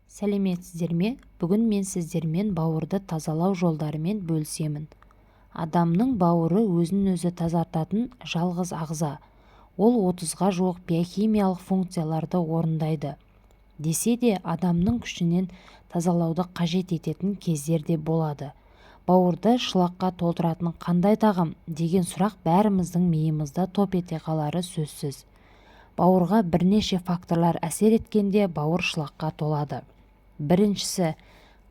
сәлеметсіздер ме? Бүгін мен сіздермен бауырды тазалау жолдарымен бөлісемін. Адамның бауыры өзін-өзі тазартатын жалғыз ағза. Ол 30-ға жуық биохимиялық функцияларды орындайды. Десе де адамның күшінен тазалауды қажет ететін кездер де болады. Бауырды шылаққа толтыратын қандай тағам деген сұрақ бәріміздің миымызда топ ете қалары сөзсіз. Бауырға бірнеше факторлар әсер еткенде бауыр шылаққа толады. Біріншісі,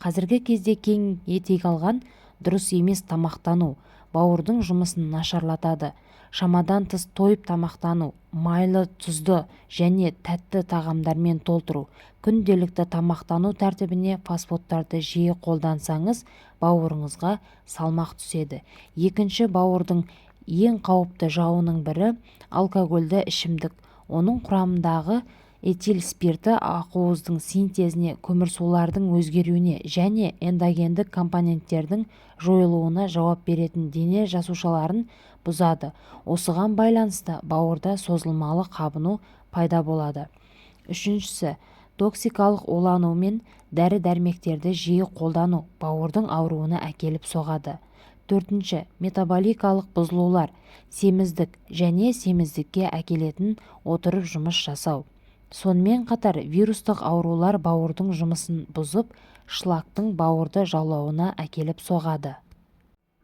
қазіргі кезде кең етек алған дұрыс емес тамақтану бауырдың жұмысын нашарлатады. Шамадан тыс тойып тамақтану, майлы, тұзды және тәтті тағамдармен толтыру. Күнделікті тамақтану тәртібіне фастфудтарды жиі қолдансаңыз, бауырыңызға салмақ түседі. Екінші, бауырдың ең қауіпті жауының бірі алкогольді ішімдік. Оның құрамындағы этил спирті ақуыздың синтезіне, көмірсулардың өзгеруіне және эндогендік компоненттердің жойылуына жауап беретін дене жасушаларын бұзады. Осыған байланысты бауырда созылмалы қабыну пайда болады. Үшіншісі, токсикалық улану мен дәрі-дәрмектерді жиі қолдану бауырдың ауруына әкеліп соғады. Төртінші, метаболикалық бұзылулар, семіздік және семіздікке әкелетін отырып жұмыс жасау. Сонымен қатар вирустық аурулар бауырдың жұмысын бұзып, шлактың бауырды жаулауына әкеліп соғады.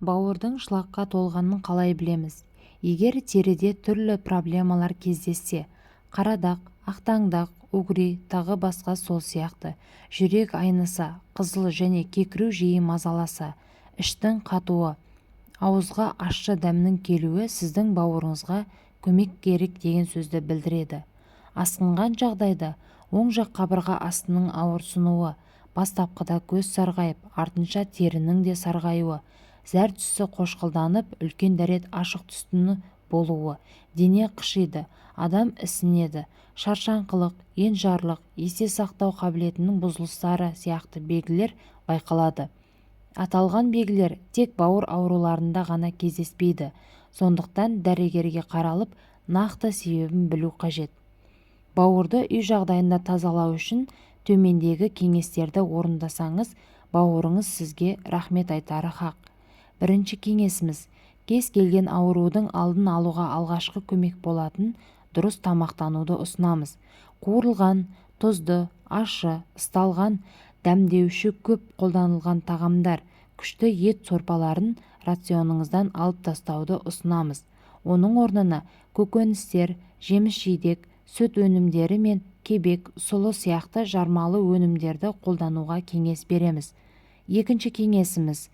Бауырдың шлакқа толғанын қалай білеміз? Егер теріде түрлі проблемалар кездессе, қарадақ, ақтаңдақ, угри, тағы басқа сол сияқты, жүрек айныса, қызыл және кекіру жиі мазаласа, іштің қатуы, ауызға ащы дәмнің келуі сіздің бауырыңызға көмек керек деген сөзді білдіреді. Асқынған жағдайда оң жақ қабырға астының ауырсынуы, бастапқыда көз сарғайып, артынша терінің де сарғаюы, зәр түсі қошқылданып, үлкен дәрет ашық түстіні болуы, дене қышиды, адам ісінеді, шаршаңқылық, енжарлық, есте сақтау қабілетінің бұзылыстары сияқты белгілер байқалады. Аталған белгілер тек бауыр ауруларында ғана кездеспейді, сондықтан дәрігерге қаралып, нақты себебін білу қажет. Бауырды үй жағдайында тазалау үшін төмендегі кеңестерді орындасаңыз, бауырыңыз сізге рахмет айтары хақ. Бірінші кеңесіміз: кез келген аурудың алдын алуға алғашқы көмек болатын дұрыс тамақтануды ұсынамыз. Қуырылған, тұзды, ащы, ысталған, дәмдеуші көп қолданылған тағамдар, күшті ет сорпаларын рационыңыздан алып тастауды ұсынамыз. Оның орнына көкөністер, жеміс-жидек, сүт өнімдері мен кебек, сұлы сияқты жармалы өнімдерді қолдануға кеңес береміз. Екінші кеңесіміз: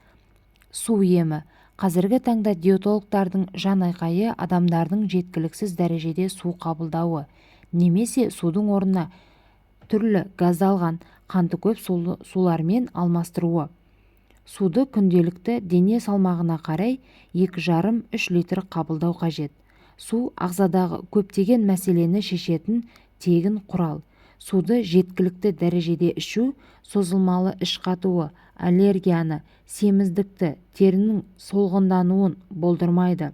су емі. Қазіргі таңда диетологтардың жан айқайы адамдардың жеткіліксіз дәрежеде су қабылдауы, немесе судың орнына түрлі газдалған қанты көп сулармен алмастыруы. Суды күнделікті дене салмағына қарай 2,5-3 литр қабылдау қажет. Су ағзадағы көптеген мәселені шешетін тегін құрал. Суды жеткілікті дәрежеде ішу созылмалы іш қатуы, аллергияны, семіздікті, терінің солғындануын болдырмайды.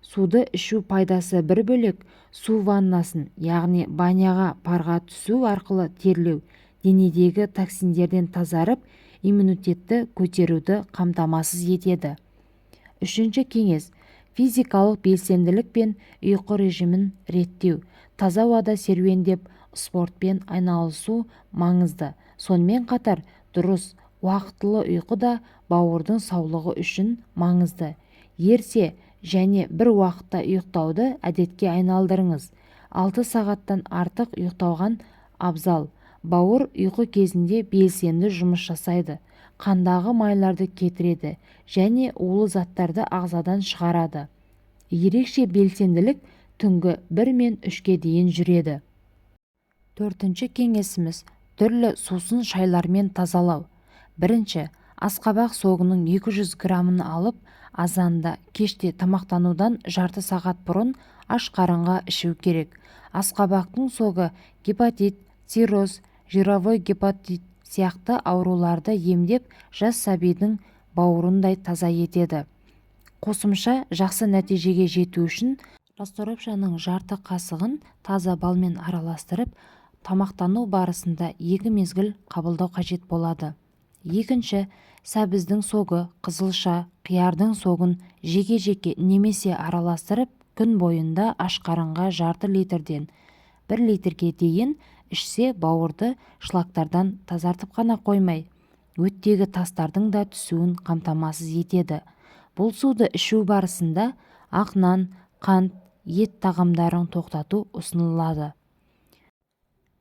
Суды ішу пайдасы бір бөлек, су ваннасын, яғни баняға парға түсу арқылы терлеу, денедегі токсиндерден тазарып, иммунитетті көтеруді қамтамасыз етеді. Үшінші кеңес: физикалық белсенділік пен ұйқы режимін реттеу. Таза ауада серуендеп, спортпен айналысу маңызды. Сонымен қатар дұрыс, уақытылы ұйқы да бауырдың саулығы үшін маңызды. Ерте және бір уақытта ұйықтауды әдетке айналдырыңыз. 6 сағаттан артық ұйықтауған абзал. Бауыр ұйқы кезінде белсенді жұмыс жасайды, қандағы майларды кетіреді және улы заттарды ағзадан шығарады. Ерекше белсенділік түнгі 1 мен 3-ке дейін жүреді. Төртінші кеңесіміз: түрлі сусын шайлармен тазалау. Бірінші, асқабақ согының 200 грамын алып, азанда кеште тамақтанудан жарты сағат бұрын аш қарынға ішу керек. Асқабақтың согы гепатит, цирроз, жировой гепатит сияқты ауруларды емдеп, жас сәбидің бауырындай таза етеді. Қосымша жақсы нәтижеге жету үшін расторопшаның жарты қасығын таза балмен араластырып, тамақтану барысында 2 мезгіл қабылдау қажет болады. Екінші, сәбіздің согы, қызылша, қиярдың согын жеке-жеке немесе араластырып күн бойында аш қарынға жарты литрден 1 литрге дейін ішсе бауырды шлактардан тазартып қана қоймай, өттегі тастардың да түсуін қамтамасыз етеді. Бұл суды ішу барысында ақ нан, қант, ет тағамдарын тоқтату ұсынылады.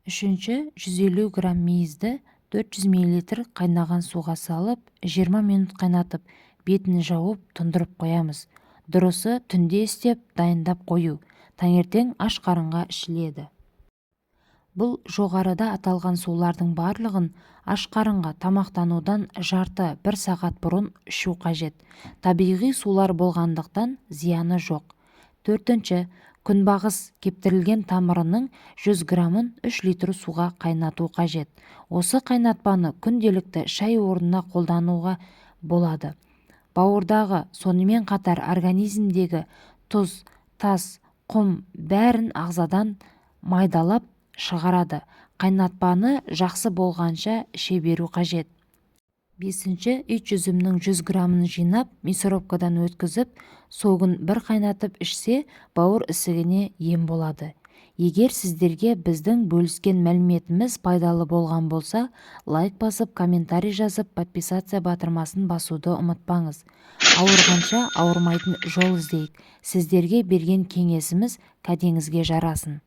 Үшінші, 150 грамм мейізді 400 мл қайнаған суға салып, 20 минут қайнатып, бетін жауып тұндырып қоямыз. Дұрысы түнде істеп дайындап қою, таңертең аш қарынға ішіледі. Бұл жоғарыда аталған сулардың барлығын аш қарынға тамақтанудан жарты 1 сағат бұрын ішу қажет. Табиғи сулар болғандықтан зияны жоқ. Төртінші, күнбағыс кептірілген тамырының 100 грамын 3 литр суға қайнату қажет. Осы қайнатпаны күнделікті шай орнына қолдануға болады. Бауырдағы, сонымен қатар организмдегі тұз, тас, құм бәрін ағзадан майдалап шығарады. Қайнатпаны жақсы болғанша іше беру қажет. Бесінші, ит жүзімнің 100 грамын жинап, мясорубкадан өткізіп, согын бір қайнатып ішсе, бауыр ісігіне ем болады. Егер сіздерге біздің бөліскен мәліметіміз пайдалы болған болса, лайк басып, комментарий жазып, подписация батырмасын басуды ұмытпаңыз. Ауырғанша ауырмайтын жол іздейік. Сіздерге берген кеңесіміз кәдеңізге жарасын.